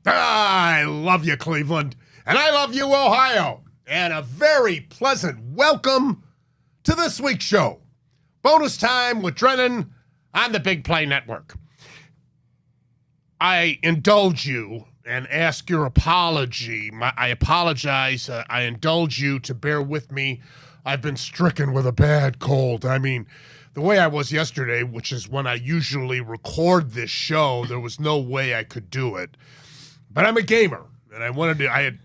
I love you, Cleveland, and I love you, Ohio, and a very pleasant welcome to this week's show. Bonus time with Drennan on the Big Play Network. I indulge you and ask your apology. I apologize. I indulge you to bear with me. I've been stricken with a bad cold. I mean, the way I was yesterday, which is when I usually record this show, there was no way I could do it. But I'm a gamer, and I had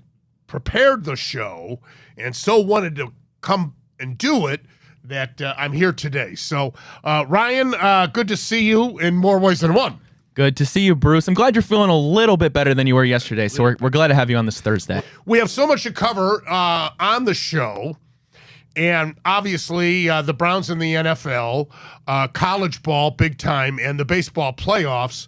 prepared the show, and so wanted to come and do it that I'm here today. So, Ryan, good to see you in more ways than one. Good to see you, Bruce. I'm glad you're feeling a little bit better than you were yesterday, so we're glad to have you on this Thursday. We have so much to cover on the show, and obviously the Browns in the NFL, college ball big time, and the baseball playoffs.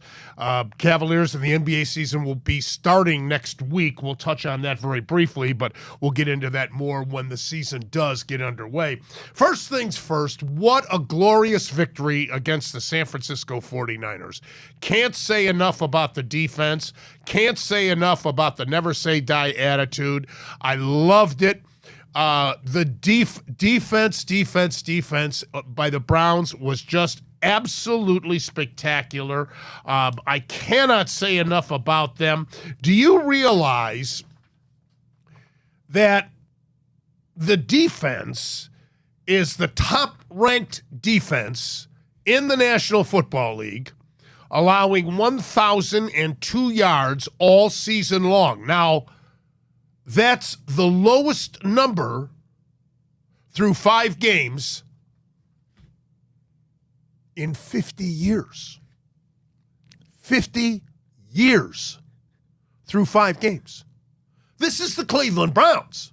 Cavaliers in the NBA season will be starting next week. We'll touch on that very briefly, but we'll get into that more when the season does get underway. First things first, what a glorious victory against the San Francisco 49ers. Can't say enough about the defense. Can't say enough about the never say die attitude. I loved it. The defense by the Browns was just absolutely spectacular. I cannot say enough about them. Do you realize that the defense is the top-ranked defense in the National Football League, allowing 1,002 yards all season long? Now, that's the lowest number through 5 games in 50 years. 50 years through 5 games. This is the Cleveland Browns.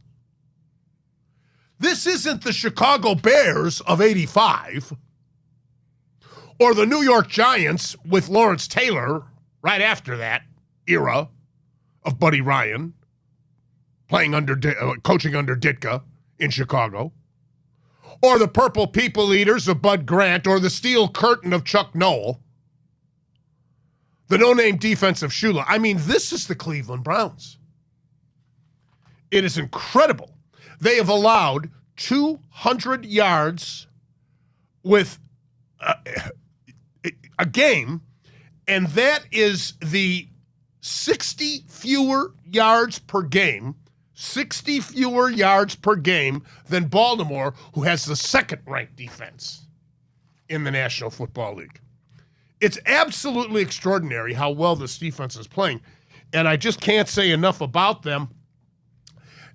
This isn't the Chicago Bears of 85 or the New York Giants with Lawrence Taylor right after that era of Buddy Ryan coaching under Ditka in Chicago, or the Purple People Eaters of Bud Grant, or the Steel Curtain of Chuck Noll, the no-name defense of Shula. I mean, this is the Cleveland Browns. It is incredible. They have allowed 200 yards with a game, and that is the 60 fewer yards per game than Baltimore, who has the second-ranked defense in the National Football League. It's absolutely extraordinary how well this defense is playing, and I just can't say enough about them.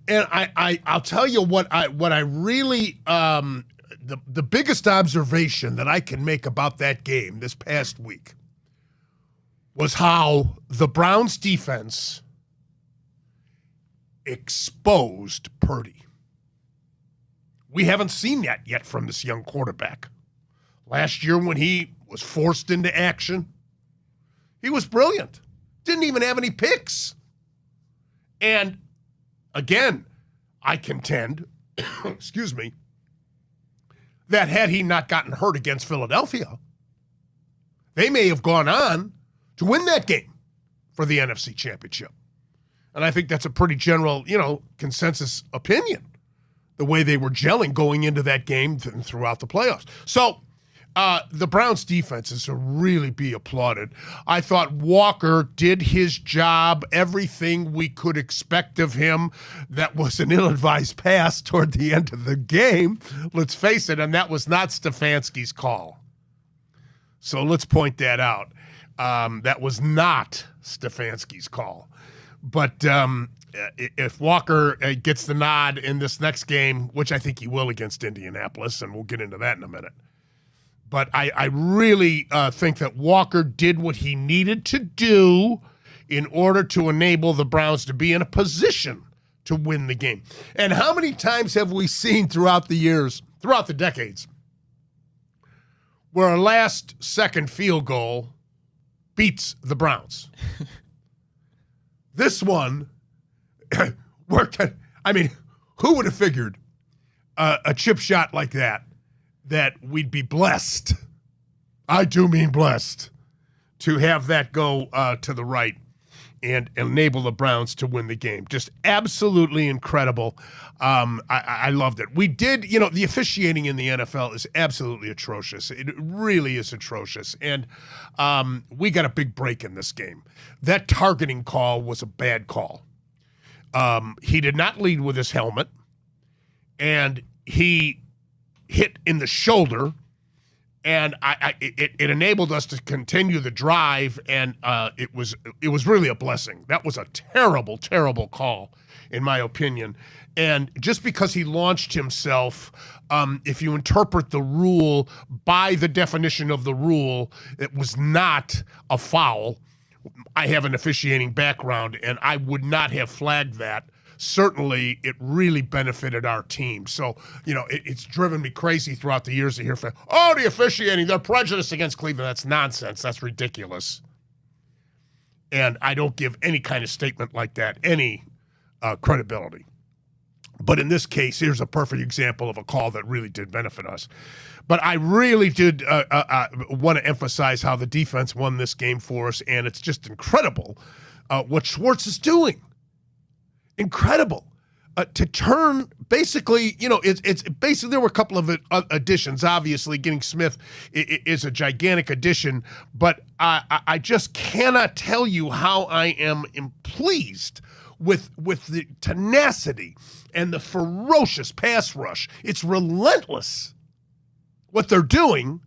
And I'll tell you what I really the biggest observation that I can make about that game this past week was how the Browns defense exposed Purdy. We haven't seen that yet from this young quarterback. Last year when he was forced into action, he was brilliant. Didn't even have any picks. And again, I contend, excuse me, that had he not gotten hurt against Philadelphia, they may have gone on to win that game for the NFC Championship. And I think that's a pretty general, consensus opinion, the way they were gelling going into that game and throughout the playoffs. So the Browns' defense is to really be applauded. I thought Walker did his job, everything we could expect of him. That was an ill-advised pass toward the end of the game, let's face it, and that was not Stefanski's call. So let's point that out. That was not Stefanski's call. But if Walker gets the nod in this next game, which I think he will against Indianapolis, and we'll get into that in a minute. But I really think that Walker did what he needed to do in order to enable the Browns to be in a position to win the game. And how many times have we seen throughout the years, throughout the decades, where a last-second field goal beats the Browns? This one worked. I mean, who would have figured a chip shot like that we'd be blessed I do mean blessed, to have that go to the right and enable the Browns to win the game. Just absolutely incredible. I loved it. We did, the officiating in the NFL is absolutely atrocious. It really is atrocious. And we got a big break in this game. That targeting call was a bad call. He did not lead with his helmet, and he hit in the shoulder, and it enabled us to continue the drive, and it was really a blessing. That was a terrible, terrible call, in my opinion. And just because he launched himself, if you interpret the rule by the definition of the rule, it was not a foul. I have an officiating background, and I would not have flagged that. Certainly, it really benefited our team. So, it's driven me crazy throughout the years to hear, the officiating, they're prejudiced against Cleveland. That's nonsense. That's ridiculous. And I don't give any kind of statement like that any credibility. But in this case, here's a perfect example of a call that really did benefit us. But I really did want to emphasize how the defense won this game for us, and it's just incredible what Schwartz is doing. Incredible. To turn, basically, it's basically, there were a couple of additions. Obviously, getting Smith is a gigantic addition, but I just cannot tell you how I am pleased with the tenacity and the ferocious pass rush. It's relentless what they're doing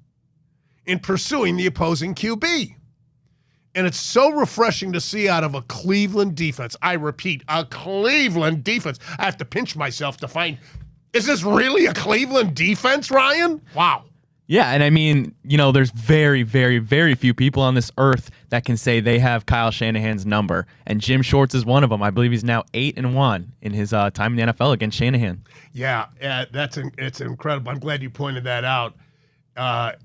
in pursuing the opposing QB. And it's so refreshing to see out of a Cleveland defense. I repeat, a Cleveland defense. I have to pinch myself to find, is this really a Cleveland defense, Ryan? Wow. Yeah, and I mean, there's very, very, very few people on this earth that can say they have Kyle Shanahan's number, and Jim Schwartz is one of them. I believe he's now 8-1 in his time in the NFL against Shanahan. Yeah, it's incredible. I'm glad you pointed that out.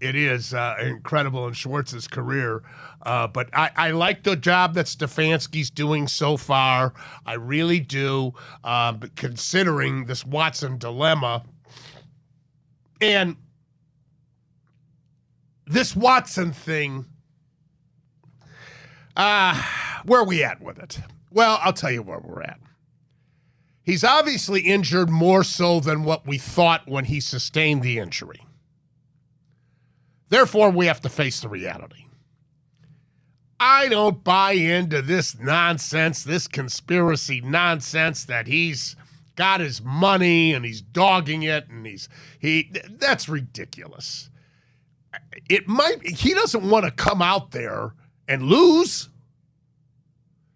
It is incredible in Schwartz's career. But I like the job that Stefanski's doing so far. I really do, considering this Watson dilemma. And this Watson thing, where are we at with it? Well, I'll tell you where we're at. He's obviously injured more so than what we thought when he sustained the injury. Therefore, we have to face the reality. I don't buy into this nonsense, this conspiracy nonsense that he's got his money and he's dogging it and that's ridiculous. He doesn't want to come out there and lose.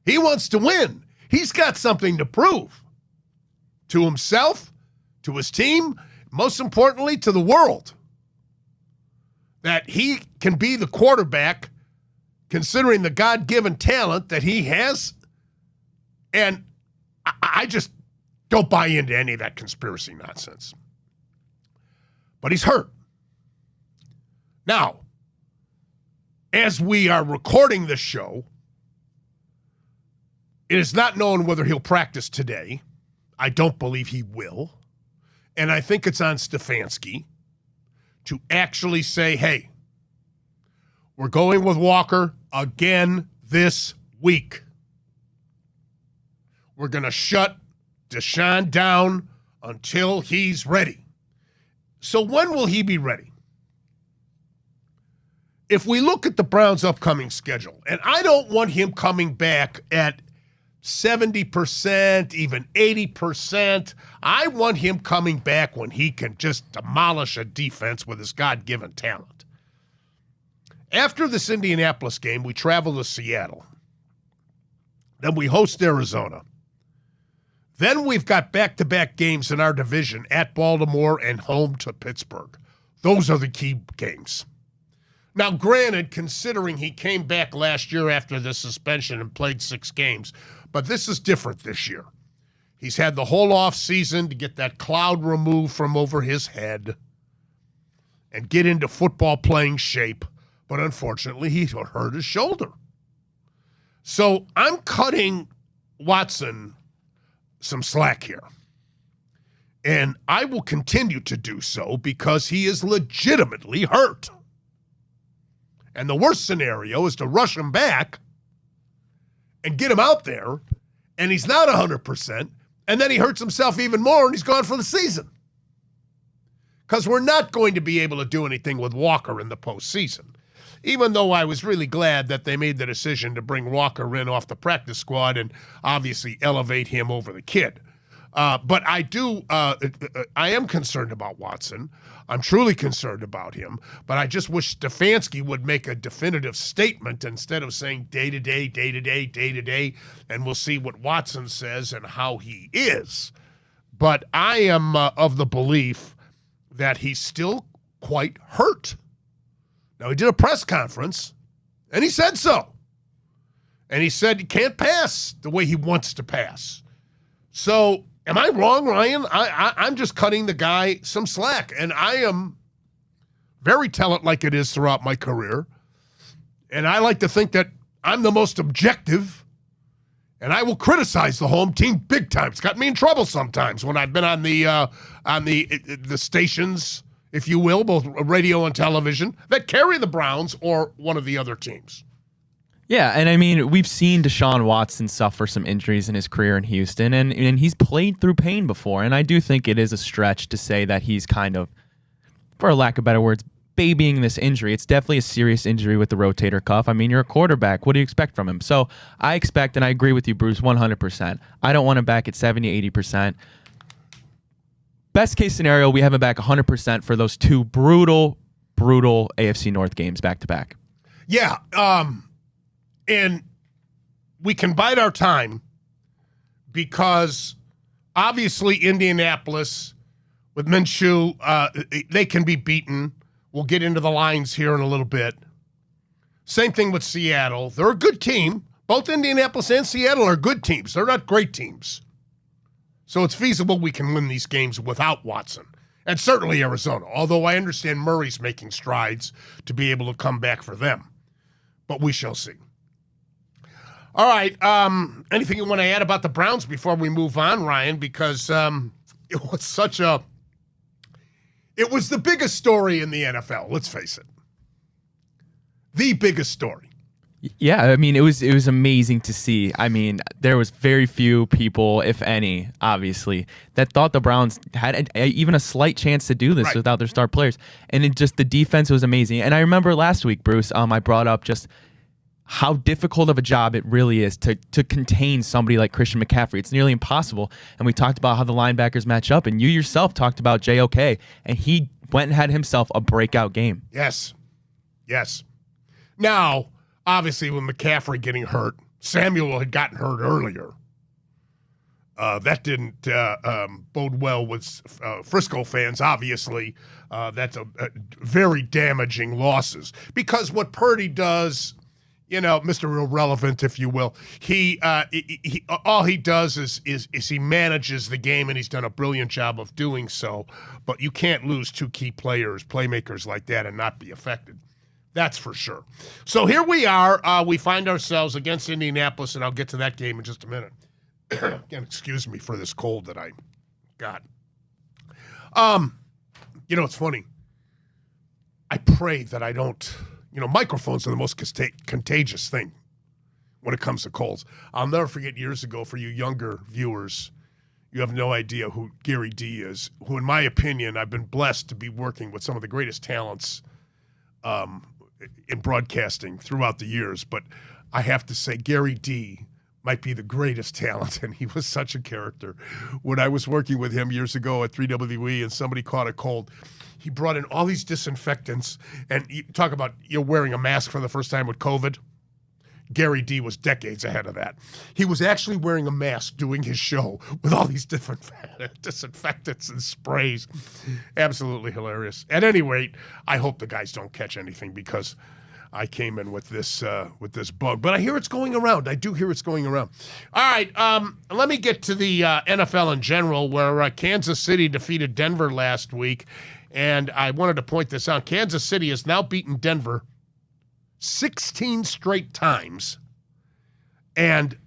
He wants to win. He's got something to prove to himself, to his team, most importantly, to the world. That he can be the quarterback, considering the God-given talent that he has. And I just don't buy into any of that conspiracy nonsense. But he's hurt. Now, as we are recording this show, it is not known whether he'll practice today. I don't believe he will. And I think it's on Stefanski to actually say, hey, we're going with Walker again this week. We're going to shut Deshaun down until he's ready. So when will he be ready? If we look at the Browns' upcoming schedule, and I don't want him coming back at 70%, even 80%. I want him coming back when he can just demolish a defense with his God-given talent. After this Indianapolis game, we travel to Seattle. Then we host Arizona. Then we've got back-to-back games in our division at Baltimore and home to Pittsburgh. Those are the key games. Now, granted, considering he came back last year after the suspension and played 6 games, but this is different this year. He's had the whole offseason to get that cloud removed from over his head and get into football playing shape, but unfortunately he hurt his shoulder. So I'm cutting Watson some slack here. And I will continue to do so because he is legitimately hurt. And the worst scenario is to rush him back and get him out there, and he's not 100%, and then he hurts himself even more, and he's gone for the season. Because we're not going to be able to do anything with Walker in the postseason. Even though I was really glad that they made the decision to bring Walker in off the practice squad and obviously elevate him over the kid. But I am concerned about Watson. I'm truly concerned about him. But I just wish Stefanski would make a definitive statement instead of saying day to day, day to day, day to day, and we'll see what Watson says and how he is. But I am of the belief that he's still quite hurt. Now, he did a press conference, and he said so. And he said he can't pass the way he wants to pass. So, am I wrong, Ryan? I'm just cutting the guy some slack, and I am very talented like it is throughout my career. And I like to think that I'm the most objective, and I will criticize the home team big time. It's got me in trouble sometimes when I've been on the stations, if you will, both radio and television, that carry the Browns or one of the other teams. Yeah, and I mean, we've seen Deshaun Watson suffer some injuries in his career in Houston, and he's played through pain before, and I do think it is a stretch to say that he's kind of, for lack of better words, babying this injury. It's definitely a serious injury with the rotator cuff. I mean, you're a quarterback. What do you expect from him? So I expect, and I agree with you, Bruce, 100%. I don't want him back at 70, 80%. Best case scenario, we have him back 100% for those two brutal AFC North games back-to-back. Yeah, and we can bide our time because obviously Indianapolis with Minshew, they can be beaten. We'll get into the lines here in a little bit. Same thing with Seattle. They're a good team. Both Indianapolis and Seattle are good teams. They're not great teams. So it's feasible we can win these games without Watson. And certainly Arizona, although I understand Murray's making strides to be able to come back for them. But we shall see. All right. Anything you want to add about the Browns before we move on, Ryan? Because it was the biggest story in the NFL, let's face it. The biggest story. Yeah, I mean, it was amazing to see. I mean, there was very few people, if any, obviously, that thought the Browns had even a slight chance to do this without their star players. And the defense was amazing. And I remember last week, Bruce, I brought up just how difficult of a job it really is to contain somebody like Christian McCaffrey. It's nearly impossible. And we talked about how the linebackers match up, and you yourself talked about JOK, and he went and had himself a breakout game. Yes. Now, obviously, with McCaffrey getting hurt, Samuel had gotten hurt earlier. That didn't bode well with Frisco fans, obviously. That's a very damaging losses. Because what Purdy does, Mr. Irrelevant, if you will, he all he does is he manages the game, and he's done a brilliant job of doing so. But you can't lose two key playmakers like that and not be affected. That's for sure. So here we are. We find ourselves against Indianapolis, and I'll get to that game in just a minute. Again, excuse me for this cold that I got. It's funny. I pray that I don't, microphones are the most contagious thing when it comes to colds. I'll never forget years ago, for you younger viewers, you have no idea who Gary D is, who, in my opinion, I've been blessed to be working with some of the greatest talents in broadcasting throughout the years. But I have to say, Gary D might be the greatest talent, and he was such a character. When I was working with him years ago at 3WE and somebody caught a cold, he brought in all these disinfectants, and you talk about wearing a mask for the first time with COVID. Gary D was decades ahead of that. He was actually wearing a mask doing his show with all these different disinfectants and sprays. Absolutely hilarious. At any rate, I hope the guys don't catch anything because I came in with this bug. But I hear it's going around. I do hear it's going around. All right, let me get to the NFL in general, where Kansas City defeated Denver last week. And I wanted to point this out. Kansas City has now beaten Denver 16 straight times. And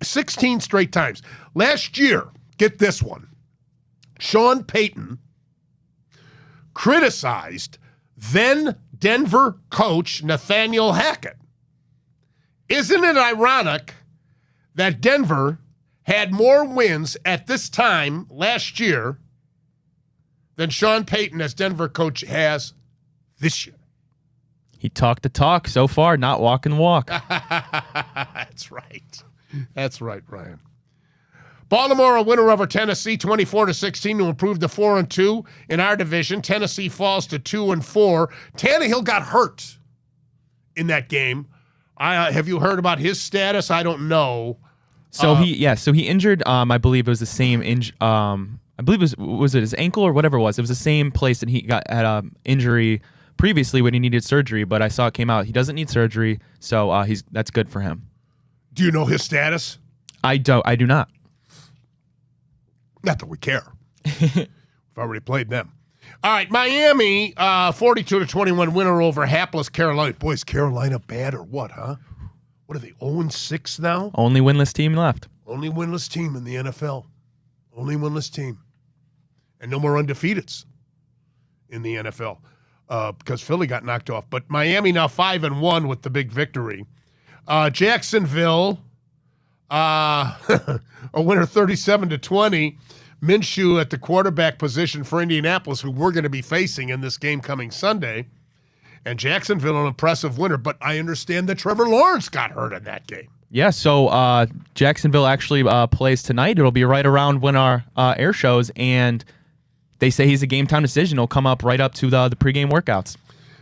16 straight times. Last year, get this one, Sean Payton criticized then Denver coach Nathaniel Hackett. Isn't it ironic that Denver had more wins at this time last year than Sean Payton as Denver coach has this year? He talked the talk so far, not walking the walk. That's right. That's right, Brian. Baltimore a winner over Tennessee, 24-16 to improve to 4-2 in our division. Tennessee falls to 2-4. Tannehill got hurt in that game. Have you heard about his status? I don't know. So he injured. I believe it was the same I believe it was it his ankle or whatever it was. It was the same place that he had an injury previously when he needed surgery. But I saw it came out he doesn't need surgery, so that's good for him. Do you know his status? I do not. Not that we care. We've already played them. All right, Miami, 42-21 winner over hapless Carolina. Boy, is Carolina bad or what, huh? What are they, 0-6 now? Only winless team left. Only winless team in the NFL. Only winless team. And no more undefeateds in the NFL because Philly got knocked off. But Miami now 5-1 with the big victory. Jacksonville, a winner 37-20. Minshew at the quarterback position for Indianapolis, who we're going to be facing in this game coming Sunday. And Jacksonville, an impressive winner. But I understand that Trevor Lawrence got hurt in that game. Yeah, so Jacksonville actually plays tonight. It'll be right around when our air shows, and they say he's a game-time decision. It'll come up right up to the pregame workouts.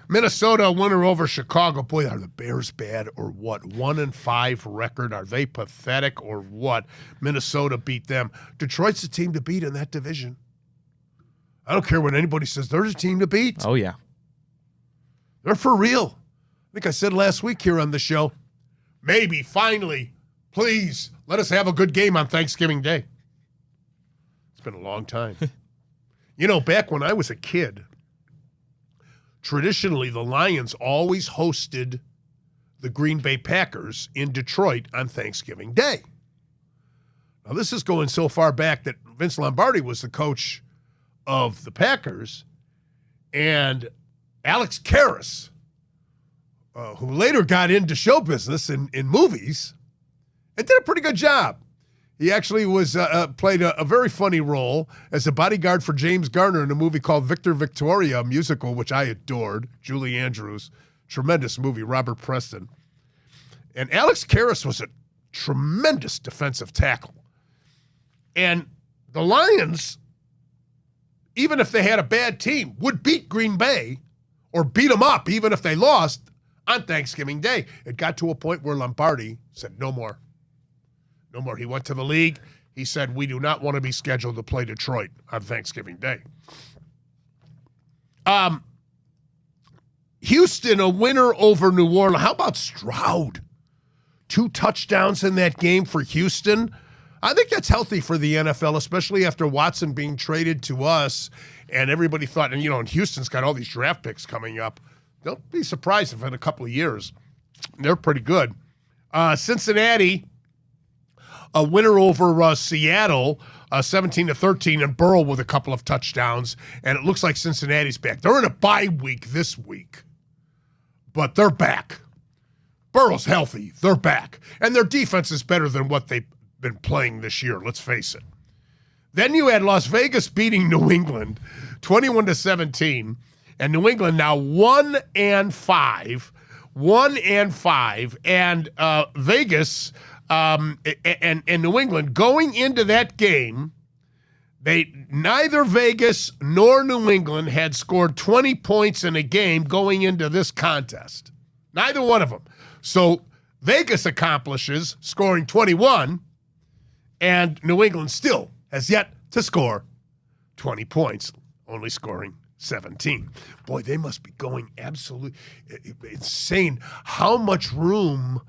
Minnesota winner over Chicago. Boy, are the Bears bad or what? 1-5 record. Are they pathetic or what? Minnesota beat them. Detroit's the team to beat in that division. I don't care what anybody says. They're the team to beat. Oh, yeah. They're for real. I think I said last week here on the show, maybe, finally, please, let us have a good game on Thanksgiving Day. It's been a long time. You know, back when I was a kid, traditionally, the Lions always hosted the Green Bay Packers in Detroit on Thanksgiving Day. Now, this is going so far back that Vince Lombardi was the coach of the Packers, and Alex Karras, who later got into show business in movies, and did a pretty good job. He actually played a very funny role as a bodyguard for James Garner in a movie called Victor Victoria, a musical, which I adored. Julie Andrews, tremendous movie, Robert Preston. And Alex Karras was a tremendous defensive tackle. And the Lions, even if they had a bad team, would beat Green Bay or beat them up, even if they lost, on Thanksgiving Day. It got to a point where Lombardi said, no more. No more. He went to the league. He said, we do not want to be scheduled to play Detroit on Thanksgiving Day. Houston, a winner over New Orleans. How about Stroud? 2 touchdowns in that game for Houston. I think that's healthy for the NFL, especially after Watson being traded to us. And everybody thought, and and Houston's got all these draft picks coming up. Don't be surprised if in a couple of years they're pretty good. Cincinnati, a winner over Seattle, 17-13, and Burrow with a couple of touchdowns. And it looks like Cincinnati's back. They're in a bye week this week, but they're back. Burrow's healthy. They're back. And their defense is better than what they've been playing this year, let's face it. Then you had Las Vegas beating New England 21-17, and New England now 1-5, and Vegas and New England going into that game, neither Vegas nor New England had scored 20 points in a game going into this contest. Neither one of them. So Vegas accomplishes scoring 21, and New England still has yet to score 20 points, only scoring 17. Boy, they must be going absolutely insane. How much room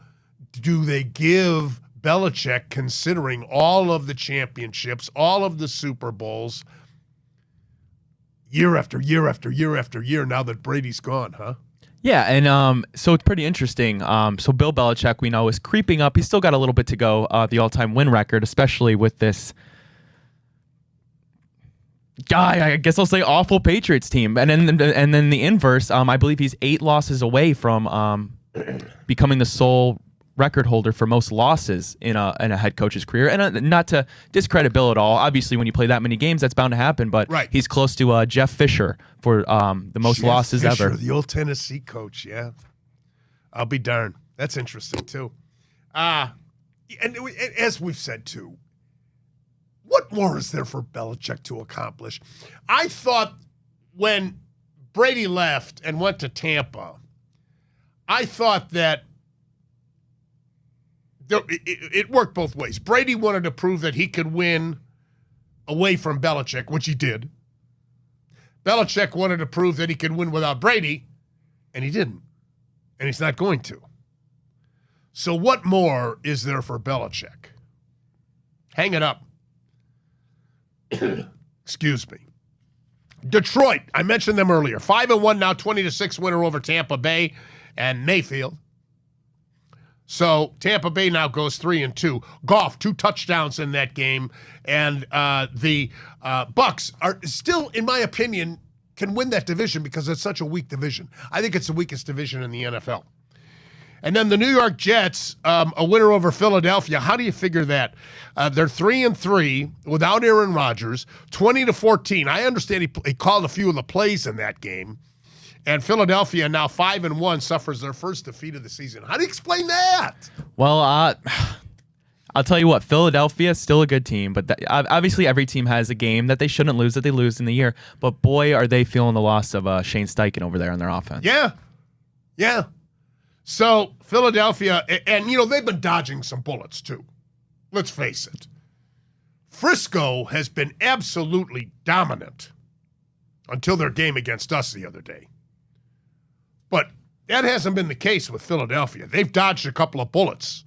do they give Belichick considering all of the championships, all of the Super Bowls, year after year after year after year now that Brady's gone, huh? Yeah, and so it's pretty interesting. So Bill Belichick, we know, is creeping up. He's still got a little bit to go, the all-time win record, especially with this I guess I'll say awful Patriots team, and then the inverse. I believe he's 8 losses away from becoming the sole record holder for most losses in a head coach's career. And not to discredit Bill at all. Obviously, when you play that many games, that's bound to happen. But he's close to Jeff Fisher for the most losses Fisher, ever. The old Tennessee coach, yeah. I'll be darned. That's interesting too. And as we've said too, what more is there for Belichick to accomplish? I thought when Brady left and went to I thought that it worked both ways. Brady wanted to prove that he could win away from Belichick, which he did. Belichick wanted to prove that he could win without Brady, and he didn't. And he's not going to. So what more is there for Belichick? Hang it up. Excuse me. Detroit, I mentioned them earlier. 5-1 now, 20-6 winner over Tampa Bay and Mayfield. So Tampa Bay now goes 3-2. Goff, 2 touchdowns in that game. And the Bucks are still, in my opinion, can win that division because it's such a weak division. I think it's the weakest division in the NFL. And then the New York Jets, a winner over Philadelphia. How do you figure that? They're 3-3 without Aaron Rodgers, 20-14. I understand he called a few of the plays in that game. And Philadelphia now 5-1 suffers their first defeat of the season. How do you explain that? Well, I'll tell you what, Philadelphia is still a good team, but obviously every team has a game that they shouldn't lose that they lose in the year. But boy, are they feeling the loss of Shane Steichen over there on their offense. Yeah. So Philadelphia, and they've been dodging some bullets too. Let's face it. Frisco has been absolutely dominant until their game against us the other day. But that hasn't been the case with Philadelphia. They've dodged a couple of bullets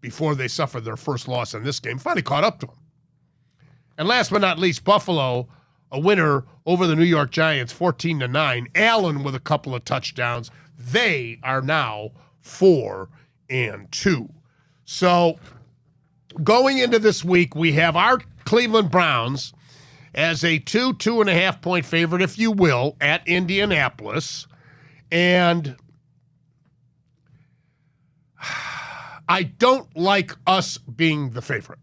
before they suffered their first loss in this game. Finally caught up to them. And last but not least, Buffalo, a winner over the New York Giants, 14-9. Allen with a couple of touchdowns. They are now 4-2. So going into this week, we have our Cleveland Browns as a 2.5 point favorite, if you will, at Indianapolis. And I don't like us being the favorite.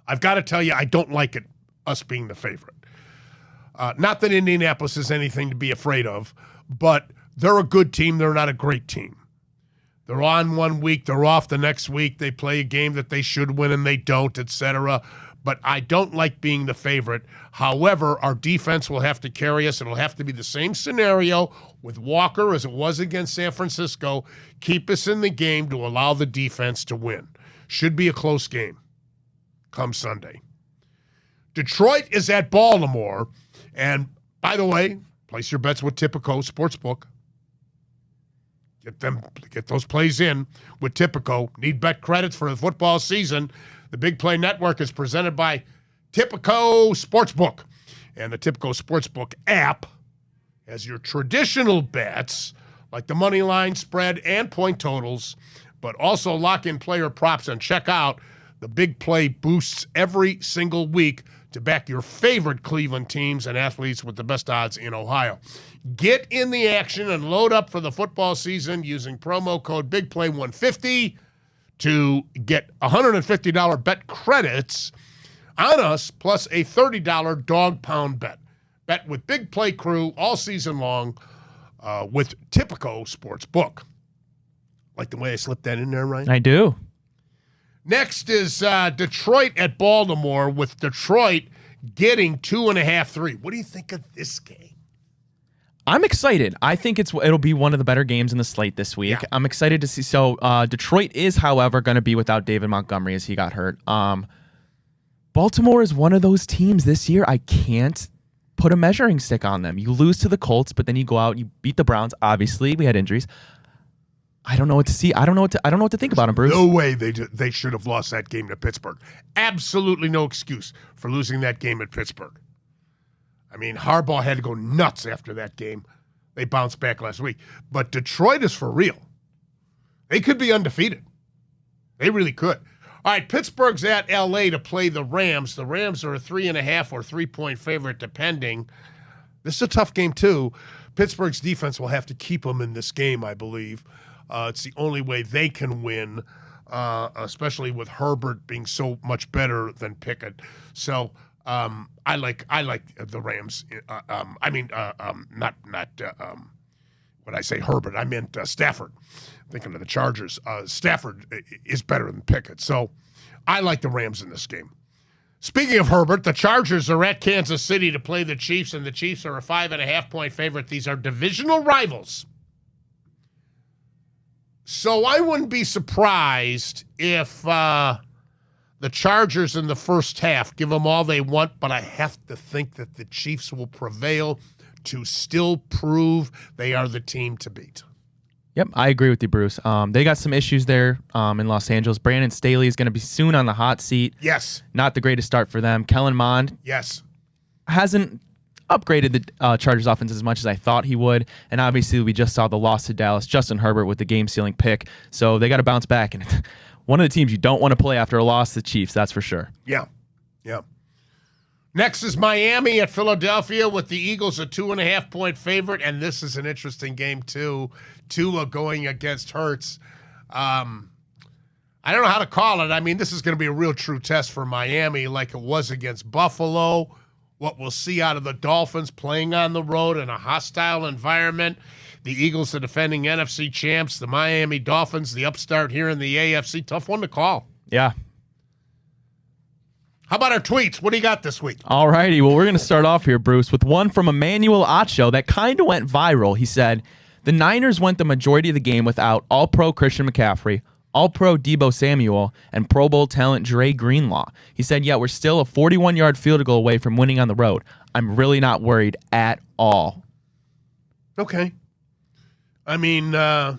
I've got to tell you, I don't like it, us being the favorite. Not that Indianapolis is anything to be afraid of, but they're a good team. They're not a great team. They're on one week, they're off the next week. They play a game that they should win and they don't, etc. But I don't like being the favorite. However, our defense will have to carry us. It'll have to be the same scenario with Walker as it was against San Francisco. Keep us in the game to allow the defense to win. Should be a close game come Sunday. Detroit is at Baltimore. And by the way, place your bets with Tipico Sportsbook. Get those plays in with Tipico. Need bet credits for the football season. The Big Play Network is presented by Tipico Sportsbook. And the Tipico Sportsbook app has your traditional bets like the money line, spread, and point totals, but also lock-in player props and check out the Big Play boosts every single week to back your favorite Cleveland teams and athletes with the best odds in Ohio. Get in the action and load up for the football season using promo code BIGPLAY150 to get $150 bet credits on us plus a $30 dog pound bet. Bet with Big Play Crew all season long with Tipico Sportsbook. Like the way I slipped that in there, Ryan? I do. Next is Detroit at Baltimore, with Detroit getting 2.5, 3. What do you think of this game? I'm excited. I think it'll be one of the better games in the slate this week. Yeah. I'm excited to see. So Detroit is, however, going to be without David Montgomery as he got hurt. Baltimore is one of those teams this year I can't put a measuring stick on them. You lose to the Colts, but then you go out and you beat the Browns. Obviously, we had injuries. I don't know what to see. I don't know what to think about them, Bruce. No way they should have lost that game to Pittsburgh. Absolutely no excuse for losing that game at Pittsburgh. I mean, Harbaugh had to go nuts after that game. They bounced back last week. But Detroit is for real. They could be undefeated. They really could. All right, Pittsburgh's at L.A. to play the Rams. The Rams are a 3.5 or 3-point favorite, depending. This is a tough game, too. Pittsburgh's defense will have to keep them in this game, I believe. It's the only way they can win, especially with Herbert being so much better than Pickett. So I like the Rams. When I say Herbert, I meant Stafford. Thinking of the Chargers. Stafford is better than Pickett. So I like the Rams in this game. Speaking of Herbert, the Chargers are at Kansas City to play the Chiefs, and the Chiefs are a 5.5-point favorite. These are divisional rivals. So I wouldn't be surprised if the Chargers in the first half give them all they want, but I have to think that the Chiefs will prevail to still prove they are the team to beat. Yep, I agree with you, Bruce. They got some issues there in Los Angeles. Brandon Staley is going to be soon on the hot seat. Yes. Not the greatest start for them. Kellen Mond. Yes. Hasn't upgraded the Chargers offense as much as I thought he would. And obviously, we just saw the loss to Dallas. Justin Herbert with the game-sealing pick. So they got to bounce back. And one of the teams you don't want to play after a loss, the Chiefs, that's for sure. Yeah. Next is Miami at Philadelphia with the Eagles a 2.5-point favorite, and this is an interesting game too. Tua going against Hurts. I don't know how to call it. I mean, this is going to be a real true test for Miami like it was against Buffalo. What we'll see out of the Dolphins playing on the road in a hostile environment. The Eagles, the defending NFC champs. The Miami Dolphins, the upstart here in the AFC. Tough one to call. Yeah. How about our tweets? What do you got this week? All righty. Well, we're going to start off here, Bruce, with one from Emmanuel Acho that kind of went viral. He said, the Niners went the majority of the game without All-Pro Christian McCaffrey, All-Pro Deebo Samuel, and Pro Bowl talent Dre Greenlaw. He said, we're still a 41-yard field goal away from winning on the road. I'm really not worried at all. Okay. I mean, I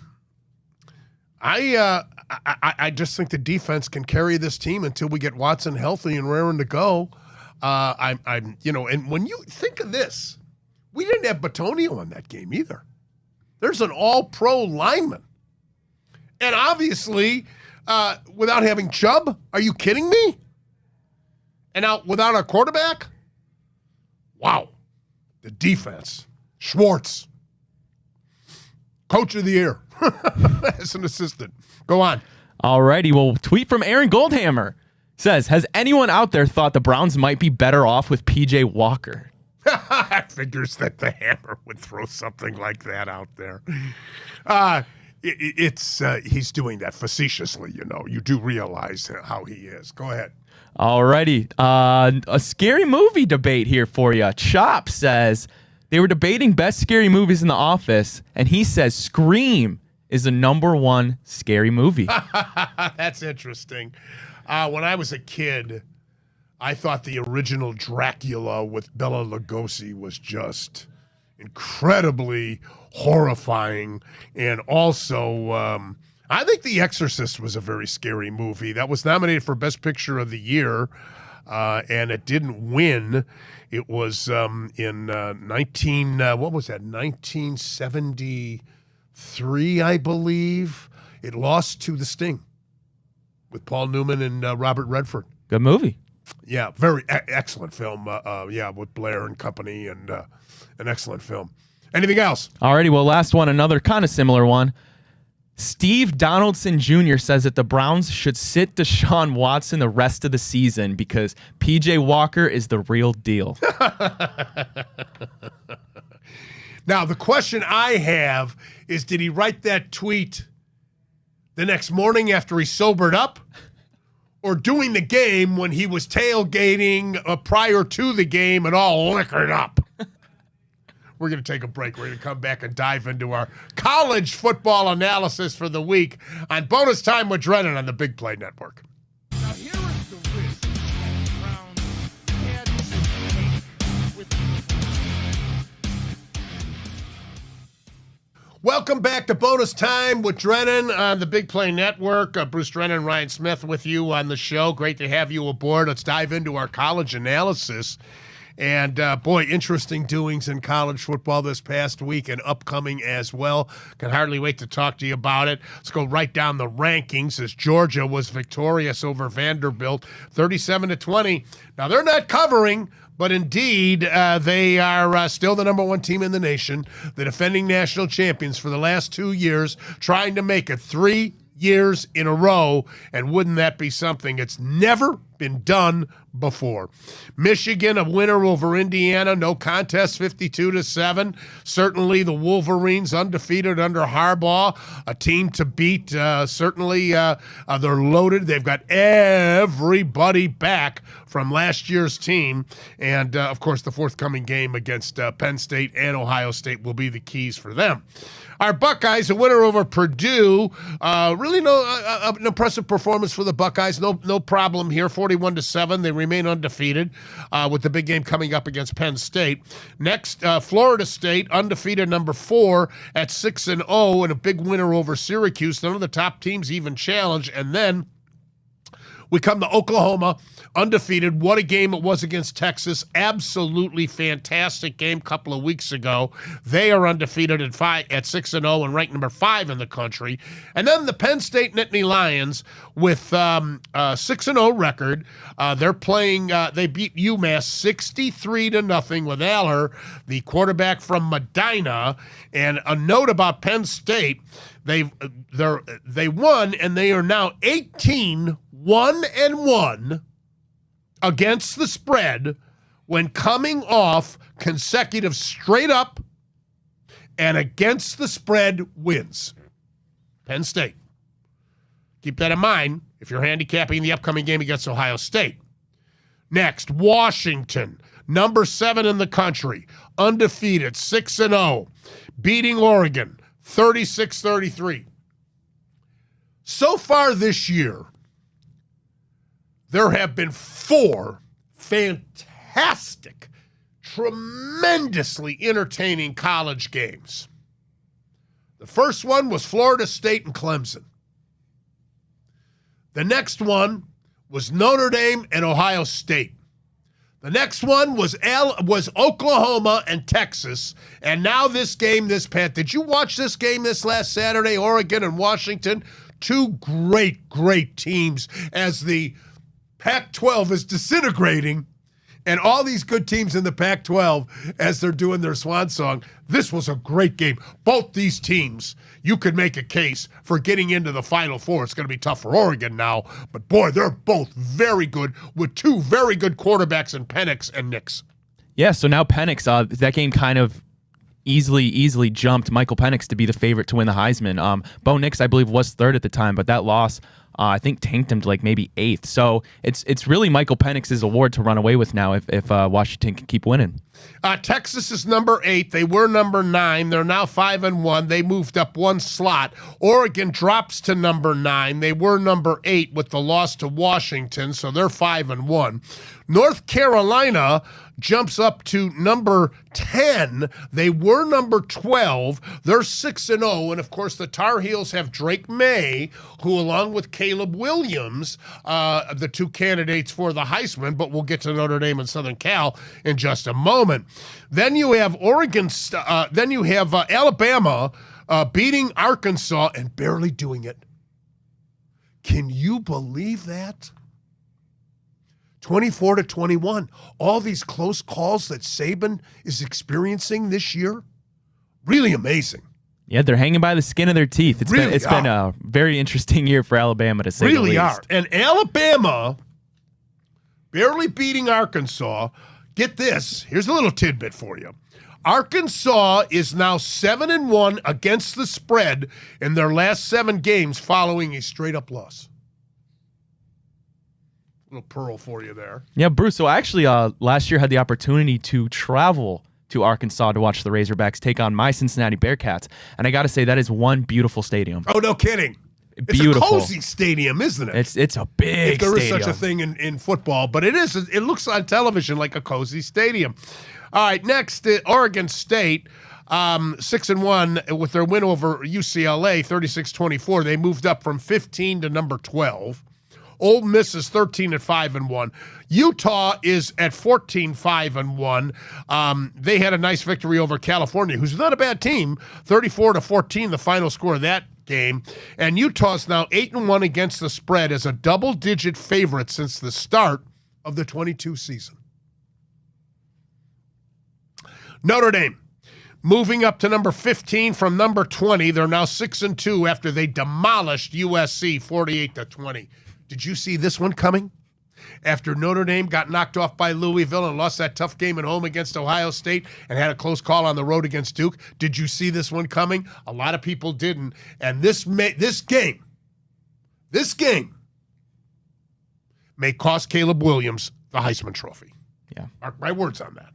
just think the defense can carry this team until we get Watson healthy and raring to go. And when you think of this, we didn't have Batonio in that game either. There's an all-pro lineman. And obviously, without having Chubb, are you kidding me? And now without our quarterback? Wow. The defense. Schwartz. Coach of the year as an assistant. Go on. All righty. Well, tweet from Aaron Goldhammer says, has anyone out there thought the Browns might be better off with P.J. Walker? Figures that the Hammer would throw something like that out there. He's doing that facetiously, You do realize how he is. Go ahead. All righty. A scary movie debate here for you. Chop says they were debating best scary movies in the office, and he says Scream is the #1 scary movie. That's interesting. When I was a kid, I thought the original Dracula with Bela Lugosi was just incredibly horrifying. And also, I think The Exorcist was a very scary movie. That was nominated for Best Picture of the Year, and it didn't win. It was in 1973, I believe. It lost to The Sting with Paul Newman and Robert Redford. Good movie. Yeah, very excellent film. With Blair and company, and an excellent film. Anything else? Alrighty, well, last one, another kind of similar one. Steve Donaldson Jr. says that the Browns should sit Deshaun Watson the rest of the season because P.J. Walker is the real deal. Now, the question I have is, did he write that tweet the next morning after he sobered up? Or during the game when he was tailgating prior to the game and all liquored up? We're going to take a break. We're going to come back and dive into our college football analysis for the week on Bonus Time with Drennan on the Big Play Network. Now, here is the risk that Browns had to take with. Welcome back to Bonus Time with Drennan on the Big Play Network. Bruce Drennan, Ryan Smith with you on the show. Great to have you aboard. Let's dive into our college analysis. And, boy, interesting doings in college football this past week and upcoming as well. Can hardly wait to talk to you about it. Let's go right down the rankings as Georgia was victorious over Vanderbilt, 37-20. Now, they're not covering, but indeed, they are still the number one team in the nation, the defending national champions for the last 2 years, trying to make it 3 years in a row, and wouldn't that be something? It's never been done before. Michigan, a winner over Indiana, no contest, 52-7. Certainly the Wolverines undefeated under Harbaugh, a team to beat. Certainly they're loaded. They've got everybody back from last year's team. And, of course, the forthcoming game against Penn State and Ohio State will be the keys for them. Our Buckeyes, a winner over Purdue. Really an impressive performance for the Buckeyes. No problem here. 41-7. They remain undefeated with the big game coming up against Penn State. Next, Florida State, undefeated number 4 at 6-0, and a big winner over Syracuse. None of the top teams even challenged. And then we come to Oklahoma, undefeated. What a game it was against Texas. Absolutely fantastic game a couple of weeks ago. They are undefeated at 6-0 and ranked number 5 in the country. And then the Penn State Nittany Lions with a 6-0 record. They're playing, they beat UMass 63-0 with Aller, the quarterback from Medina. And a note about Penn State, they won, and they are now 1-1 against the spread when coming off consecutive straight up and against the spread wins. Penn State. Keep that in mind if you're handicapping the upcoming game against Ohio State. Next, Washington, number 7 in the country, undefeated, 6-0, beating Oregon, 36-33. So far this year, there have been 4 fantastic, tremendously entertaining college games. The first one was Florida State and Clemson. The next one was Notre Dame and Ohio State. The next one was Oklahoma and Texas. And now this game, did you watch this game this last Saturday, Oregon and Washington? 2 great teams as the Pac-12 is disintegrating, and all these good teams in the Pac-12 as they're doing their swan song. This was a great game. Both these teams, you could make a case for getting into the Final Four. It's going to be tough for Oregon now, but boy, they're both very good with 2 very good quarterbacks in Penix and Nix. Yeah, so now Penix, that game kind of easily jumped Michael Penix to be the favorite to win the Heisman. Bo Nix, I believe, was 3rd at the time, but that loss I think tanked him to like maybe 8th. So it's really Michael Penix's award to run away with now if Washington can keep winning. Texas is number 8. They were number 9. They're now 5-1. They moved up 1 slot. Oregon drops to number 9. They were number 8 with the loss to Washington, so they're 5-1. North Carolina jumps up to number 10. They were number 12. They're 6-0. And, of course, the Tar Heels have Drake May, who, along with Caleb Williams, the 2 candidates for the Heisman, but we'll get to Notre Dame and Southern Cal in just a moment. Then you have Alabama beating Arkansas and barely doing it. Can you believe that? 24-21. All these close calls that Saban is experiencing this year, really amazing. Yeah, they're hanging by the skin of their teeth. It's been a very interesting year for Alabama, to say the least. Really are. And Alabama barely beating Arkansas. Get this. Here's a little tidbit for you. Arkansas is now 7-1 against the spread in their last 7 games following a straight-up loss. Little pearl for you there. Yeah, Bruce. So I actually last year had the opportunity to travel to Arkansas to watch the Razorbacks take on my Cincinnati Bearcats, and I got to say that is one beautiful stadium. Oh, no kidding. Beautiful. It's a cozy stadium, isn't it? It's a big stadium. There is stadium. such a thing in football, but it is. It looks on television like a cozy stadium. All right, next, Oregon State, 6-1 with their win over UCLA, 36-24. They moved up from 15 to number 12. Ole Miss is 13-5-1. Utah is at 14-5-1. They had a nice victory over California, who's not a bad team, 34-14, the final score of that game. And Utah's now 8-1 against the spread as a double-digit favorite since the start of the 22 season. Notre Dame moving up to number 15 from number 20. They're now 6-2 after they demolished USC 48-20. Did you see this one coming? After Notre Dame got knocked off by Louisville and lost that tough game at home against Ohio State and had a close call on the road against Duke, did you see this one coming? A lot of people didn't. And this game may cost Caleb Williams the Heisman Trophy. Yeah. Mark my words on that.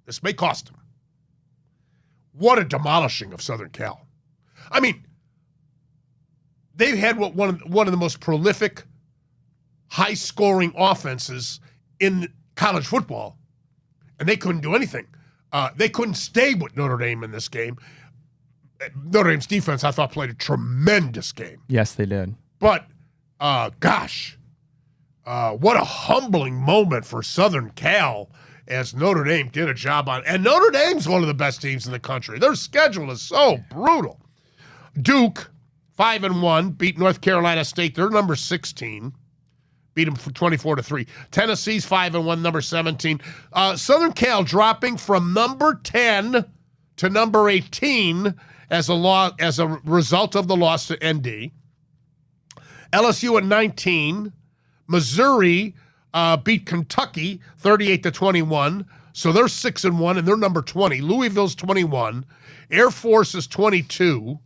This may cost him. What a demolishing of Southern Cal. I mean, they've had one of the most prolific, high-scoring offenses in college football, and they couldn't do anything. They couldn't stay with Notre Dame in this game. Notre Dame's defense, I thought, played a tremendous game. Yes, they did. But, what a humbling moment for Southern Cal as Notre Dame did a job on. And Notre Dame's one of the best teams in the country. Their schedule is so brutal. Duke, 5-1, beat North Carolina State. They're number 16. Beat them for 24-3. Tennessee's 5-1, number 17. Southern Cal dropping from number 10 to number 18 as a result of the loss to ND. LSU at 19. Missouri beat Kentucky 38-21. So they're 6-1 and they're number 20. Louisville's 21. Air Force is 22.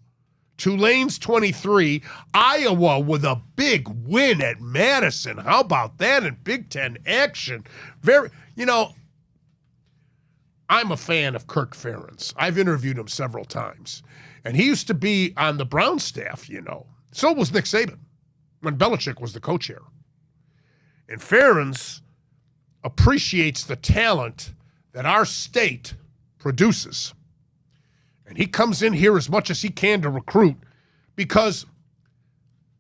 Tulane's 23. Iowa with a big win at Madison. How about that in Big Ten action? I'm a fan of Kirk Ferentz. I've interviewed him several times. And he used to be on the Brown staff, So was Nick Saban when Belichick was the coach here. And Ferentz appreciates the talent that our state produces. And he comes in here as much as he can to recruit because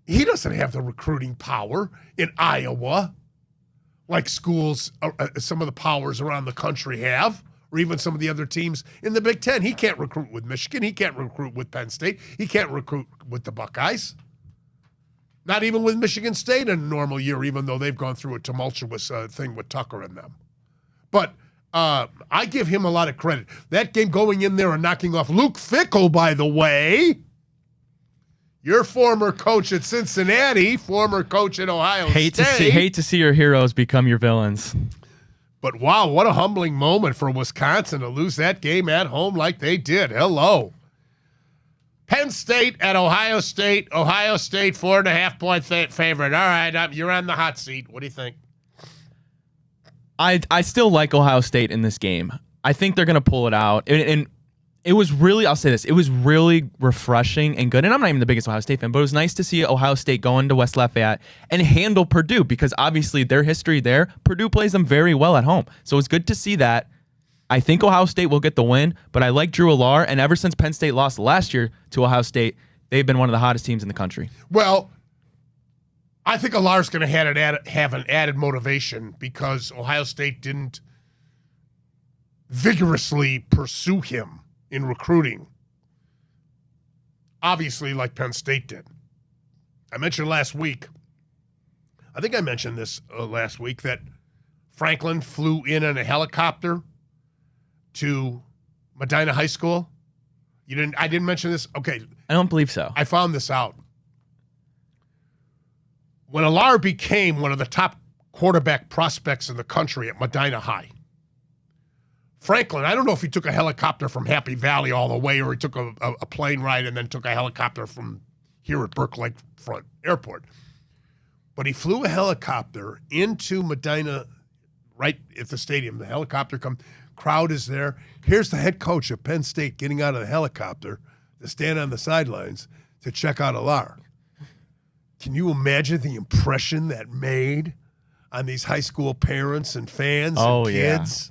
he doesn't have the recruiting power in Iowa like schools, some of the powers around the country have, or even some of the other teams in the Big Ten. He can't recruit with Michigan. He can't recruit with Penn State. He can't recruit with the Buckeyes. Not even with Michigan State in a normal year, even though they've gone through a tumultuous thing with Tucker and them. But I give him a lot of credit. That game going in there and knocking off Luke Fickell, by the way, your former coach at Cincinnati, former coach at Ohio State. Hate to see your heroes become your villains. But wow, what a humbling moment for Wisconsin to lose that game at home like they did. Hello. Penn State at Ohio State. Ohio State 4.5-point favorite. All right, you're on the hot seat. What do you think? I still like Ohio State in this game. I think they're going to pull it out. And it was really, I'll say this, it was really refreshing and good. And I'm not even the biggest Ohio State fan, but it was nice to see Ohio State go into West Lafayette and handle Purdue because obviously their history there, Purdue plays them very well at home. So it's good to see that. I think Ohio State will get the win, but I like Drew Allar, and ever since Penn State lost last year to Ohio State, they've been one of the hottest teams in the country. Well, I think Allar's going to have an added motivation because Ohio State didn't vigorously pursue him in recruiting, obviously like Penn State did. I mentioned last week, I think I mentioned this last week, that Franklin flew in a helicopter to Medina High School. I didn't mention this? Okay. I don't believe so. I found this out. When Allar became one of the top quarterback prospects in the country at Medina High, Franklin, I don't know if he took a helicopter from Happy Valley all the way or he took a plane ride and then took a helicopter from here at Burke Lakefront Airport. But he flew a helicopter into Medina right at the stadium. The helicopter comes. Crowd is there. Here's the head coach of Penn State getting out of the helicopter to stand on the sidelines to check out Allar. Can you imagine the impression that made on these high school parents and fans and kids?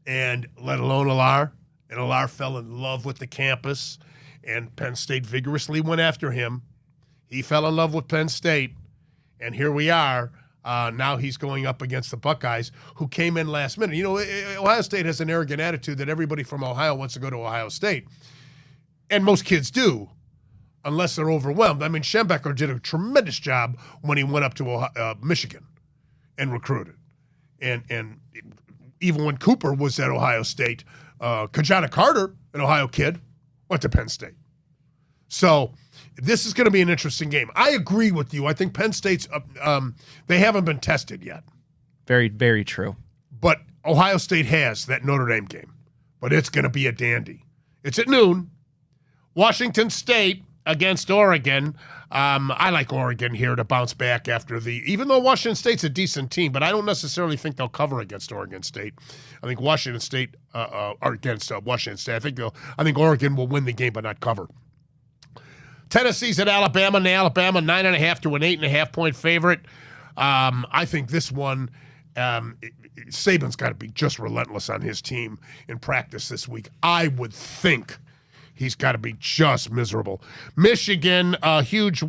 Yeah. And let alone Allar. And Allar fell in love with the campus, and Penn State vigorously went after him. He fell in love with Penn State, And here we are. Now he's going up against the Buckeyes, who came in last minute. You know, Ohio State has an arrogant attitude that everybody from Ohio wants to go to Ohio State. And most kids do, unless they're overwhelmed. I mean, Schembecker did a tremendous job when he went up to Michigan and recruited. And even when Cooper was at Ohio State, Kajana Carter, an Ohio kid, went to Penn State. So this is going to be an interesting game. I agree with you. I think Penn State's, they haven't been tested yet. Very, very true. But Ohio State has that Notre Dame game. But it's going to be a dandy. It's at noon. Washington State against Oregon. I like Oregon here to bounce back after even though Washington State's a decent team, but I don't necessarily think they'll cover against Oregon State. I think Washington State are against Washington State. I think Oregon will win the game but not cover. Tennessee's at Alabama, and Alabama 9.5 to an 8.5 point favorite. I think this one, Saban's got to be just relentless on his team in practice this week. I would think he's got to be just miserable. Michigan, a huge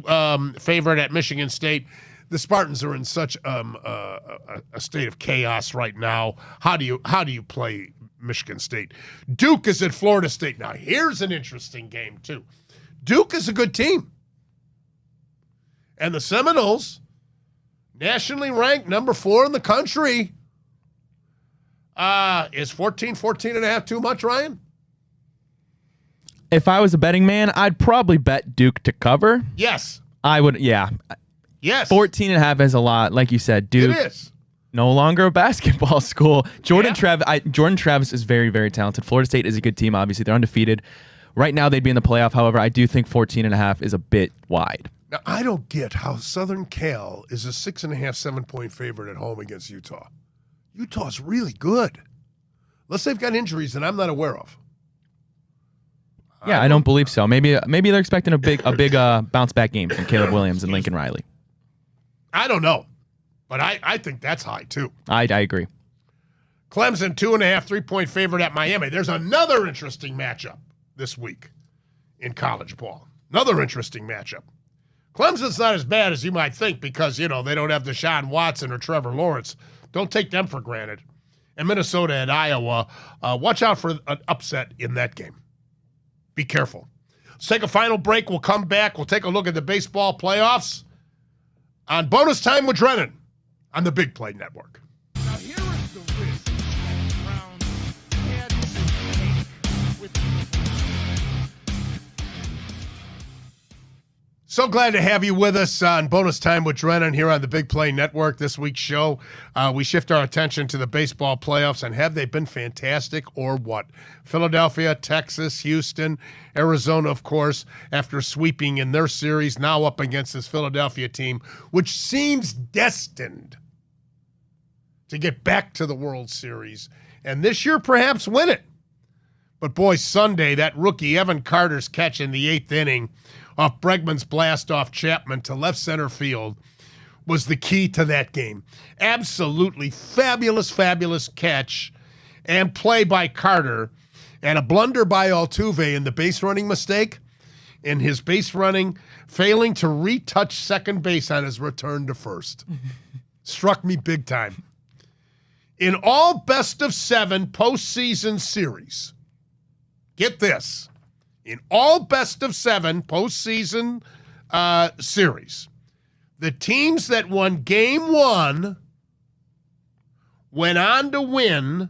favorite at Michigan State. The Spartans are in such a state of chaos right now. How do you play Michigan State? Duke is at Florida State. Now, here's an interesting game, too. Duke is a good team. And the Seminoles, nationally ranked number 4 in the country, is 14.5 too much, Ryan? If I was a betting man, I'd probably bet Duke to cover. Yes. I would, yeah. Yes. 14.5 is a lot. Like you said, Duke. It is. No longer a basketball school. Jordan Travis is very, very talented. Florida State is a good team, obviously. They're undefeated. Right now, they'd be in the playoff. However, I do think 14.5 is a bit wide. Now, I don't get how Southern Cal is a 6.5, 7 point favorite at home against Utah. Utah's really good. Unless they've got injuries that I'm not aware of. Yeah, I don't believe so. Maybe they're expecting a big bounce back game from Caleb Williams and Lincoln Riley. I don't know, but I think that's high too. I agree. Clemson 2.5, 3 point favorite at Miami. There's another interesting matchup this week in college ball. Another interesting matchup. Clemson's not as bad as you might think because, they don't have Deshaun Watson or Trevor Lawrence. Don't take them for granted. And Minnesota and Iowa, watch out for an upset in that game. Be careful. Let's take a final break. We'll come back. We'll take a look at the baseball playoffs on Bonus Time with Drennan on the Big Play Network. Now here is the risk that Brown had to take with So glad to have you with us on Bonus Time with Drennan here on the Big Play Network. This week's show, we shift our attention to the baseball playoffs, and have they been fantastic or what? Philadelphia, Texas, Houston, Arizona, of course, after sweeping in their series, now up against this Philadelphia team, which seems destined to get back to the World Series, and this year perhaps win it. But boy, Sunday, that rookie Evan Carter's catch in the 8th inning off Bregman's blast off Chapman to left center field was the key to that game. Absolutely fabulous, fabulous catch and play by Carter, and a blunder by Altuve in the base running mistake, in his base running, failing to retouch second base on his return to first. Struck me big time. In all best-of-7 postseason series, get this, in all best-of-7 postseason series, the teams that won Game 1 went on to win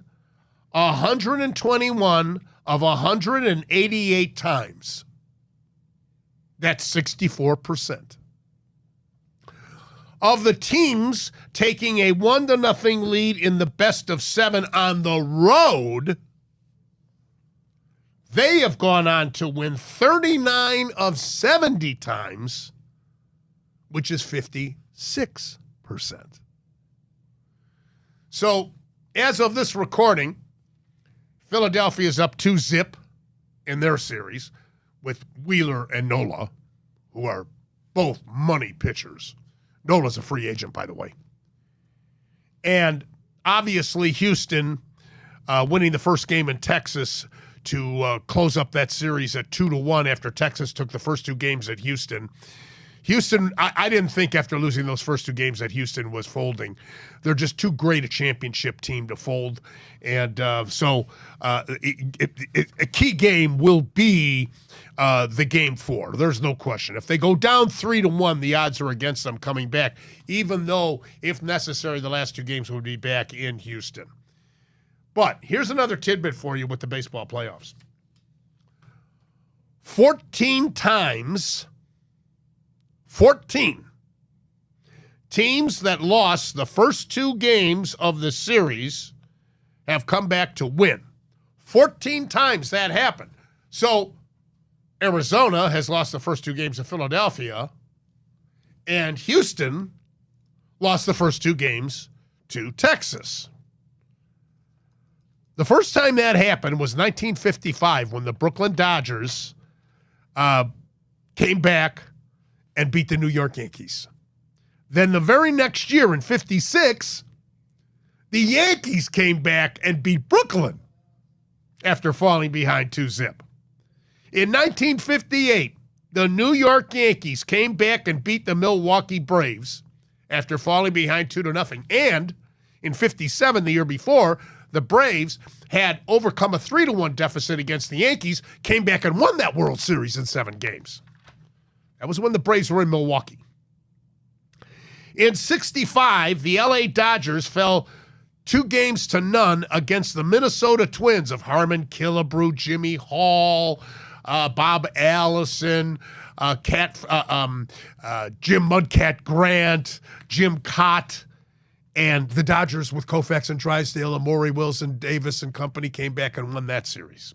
121 of 188 times. That's 64%. Of the teams taking a 1-0 lead in the best-of-7 on the road, they have gone on to win 39 of 70 times, which is 56%. So, as of this recording, Philadelphia is up 2-0 in their series with Wheeler and Nola, who are both money pitchers. Nola's a free agent, by the way. And obviously, Houston winning the first game in Texas to close up that series at 2-1 after Texas took the first 2 games at Houston Houston, I didn't think after losing those first two games that Houston was folding. They're just too great a championship team to fold. And so a key game will be the game 4. There's no question. If they go down 3-1, the odds are against them coming back, even though, if necessary, the last two games would be back in Houston. But here's another tidbit for you with the baseball playoffs. 14 teams that lost the first two games of the series have come back to win. 14 times that happened. So Arizona has lost the first two games of Philadelphia, and Houston lost the first two games to Texas. The first time that happened was 1955 when the Brooklyn Dodgers came back and beat the New York Yankees. Then the very next year in 56, the Yankees came back and beat Brooklyn after falling behind 2-0. In 1958, the New York Yankees came back and beat the Milwaukee Braves after falling behind 2-0. And in 57, the year before, the Braves had overcome a 3-1 deficit against the Yankees, came back and won that World Series in 7 games. That was when the Braves were in Milwaukee. In 65, the LA Dodgers fell 2-0 against the Minnesota Twins of Harmon Killebrew, Jimmy Hall, Bob Allison, Jim Mudcat Grant, Jim Cott, and the Dodgers with Koufax and Drysdale and Maury Wilson Davis and company came back and won that series.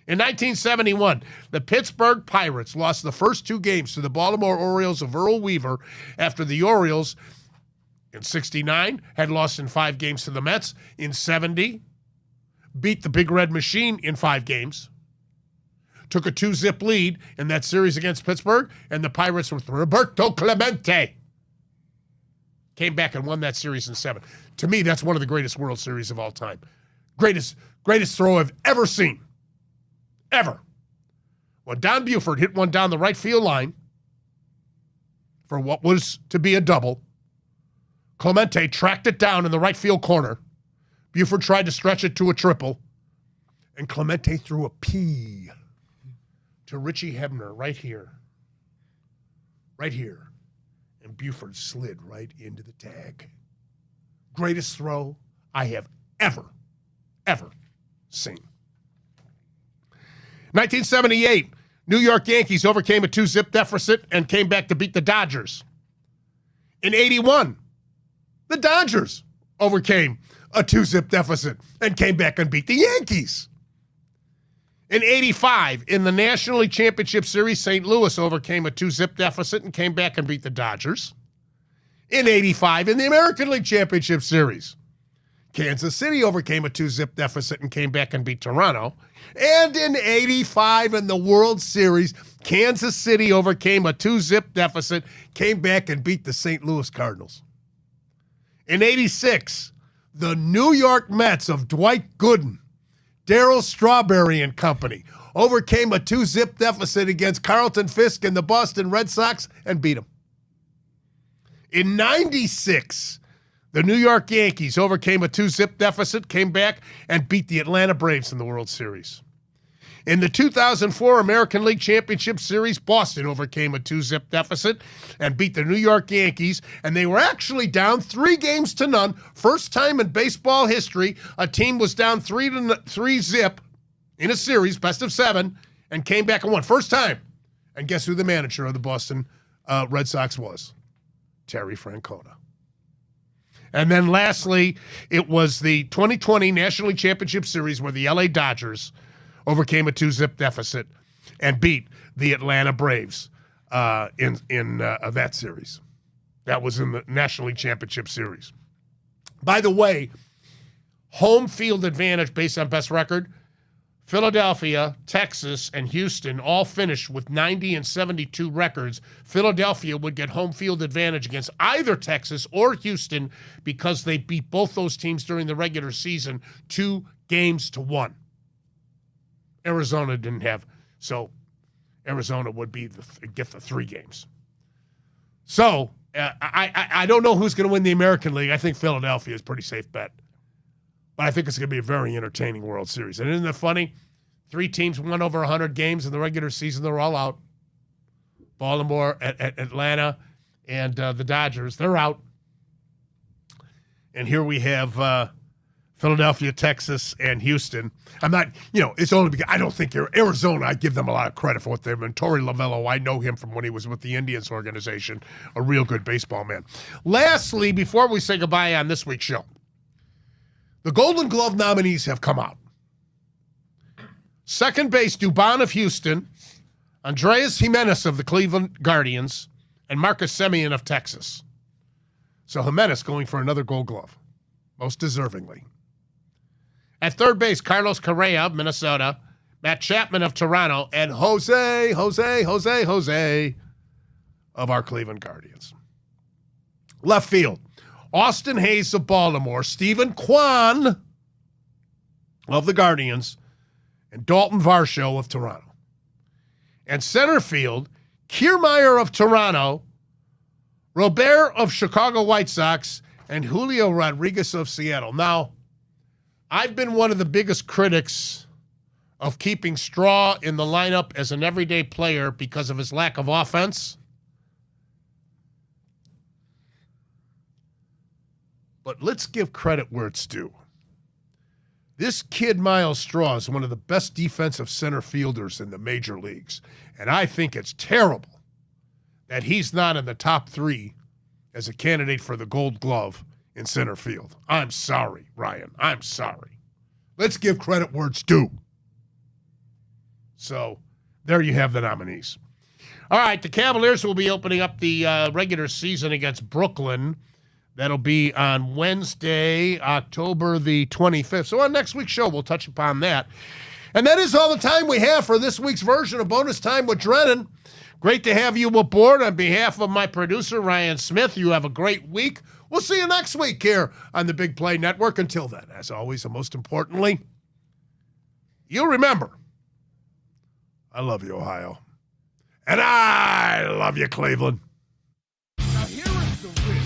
In 1971, the Pittsburgh Pirates lost the first 2 games to the Baltimore Orioles of Earl Weaver after the Orioles in 69 had lost in 5 games to the Mets. In 70, beat the Big Red Machine in 5 games. Took a 2-0 lead in that series against Pittsburgh, and the Pirates with Roberto Clemente came back and won that series in 7. To me, that's one of the greatest World Series of all time. Greatest throw I've ever seen. Ever. When Don Buford hit one down the right field line for what was to be a double, Clemente tracked it down in the right field corner. Buford tried to stretch it to a triple, and Clemente threw a P to Richie Hebner right here. Right here. And Buford slid right into the tag. Greatest throw I have ever seen. 1978, New York Yankees overcame a 2-0 deficit and came back to beat the Dodgers. In 81, the Dodgers overcame a 2-0 deficit and came back and beat the Yankees. In 85, in the National League Championship Series, St. Louis overcame a 2-0 deficit and came back and beat the Dodgers. In 85, in the American League Championship Series, Kansas City overcame a 2-0 deficit and came back and beat Toronto. And in 85, in the World Series, Kansas City overcame a 2-0 deficit, came back and beat the St. Louis Cardinals. In 86, the New York Mets of Dwight Gooden, Darryl Strawberry and company overcame a 2-0 deficit against Carlton Fisk and the Boston Red Sox and beat them. In 96, the New York Yankees overcame a 2-0 deficit, came back, and beat the Atlanta Braves in the World Series. In the 2004 American League Championship Series, Boston overcame a 2-0 deficit and beat the New York Yankees, and they were actually down 3-0. First time in baseball history, a team was down 3-0 in a series, best of 7, and came back and won. First time. And guess who the manager of the Boston Red Sox was? Terry Francona. And then lastly, it was the 2020 National League Championship Series where the LA Dodgers overcame a 2-0 deficit and beat the Atlanta Braves in that series. That was in the National League Championship Series. By the way, home field advantage based on best record, Philadelphia, Texas, and Houston all finished with 90 and 72 records. Philadelphia would get home field advantage against either Texas or Houston because they beat both those teams during the regular season 2-1. Arizona didn't have, so Arizona would be get the 3 games. So I don't know who's going to win the American League. I think Philadelphia is a pretty safe bet. But I think it's going to be a very entertaining World Series. And isn't that funny? 3 teams won over 100 games in the regular season. They're all out. Baltimore, Atlanta, and the Dodgers, they're out. And here we have Philadelphia, Texas, and Houston. I'm not, it's only because I don't think Arizona, I give them a lot of credit for what they've been. Torey Lovello, I know him from when he was with the Indians organization, a real good baseball man. Lastly, before we say goodbye on this week's show, the Golden Glove nominees have come out. Second base, Dubon of Houston, Andreas Jimenez of the Cleveland Guardians, and Marcus Semien of Texas. So Jimenez going for another Gold Glove, most deservingly. At third base, Carlos Correa of Minnesota, Matt Chapman of Toronto, and Jose of our Cleveland Guardians. Left field, Austin Hayes of Baltimore, Stephen Kwan of the Guardians, and Dalton Varsho of Toronto. And center field, Kiermaier of Toronto, Robert of Chicago White Sox, and Julio Rodriguez of Seattle. Now, I've been one of the biggest critics of keeping Straw in the lineup as an everyday player because of his lack of offense. But let's give credit where it's due. This kid, Miles Straw, is one of the best defensive center fielders in the major leagues. And I think it's terrible that he's not in the top 3 as a candidate for the Gold Glove in center field. I'm sorry, Ryan. I'm sorry. Let's give credit where it's due. So there you have the nominees. All right, the Cavaliers will be opening up the regular season against Brooklyn. That'll be on Wednesday, October the 25th. So on next week's show, we'll touch upon that. And that is all the time we have for this week's version of Bonus Time with Drennan. Great to have you aboard. On behalf of my producer, Ryan Smith, you have a great week. We'll see you next week here on the Big Play Network. Until then, as always, and most importantly, you'll remember, I love you, Ohio. And I love you, Cleveland. Now here is the risk.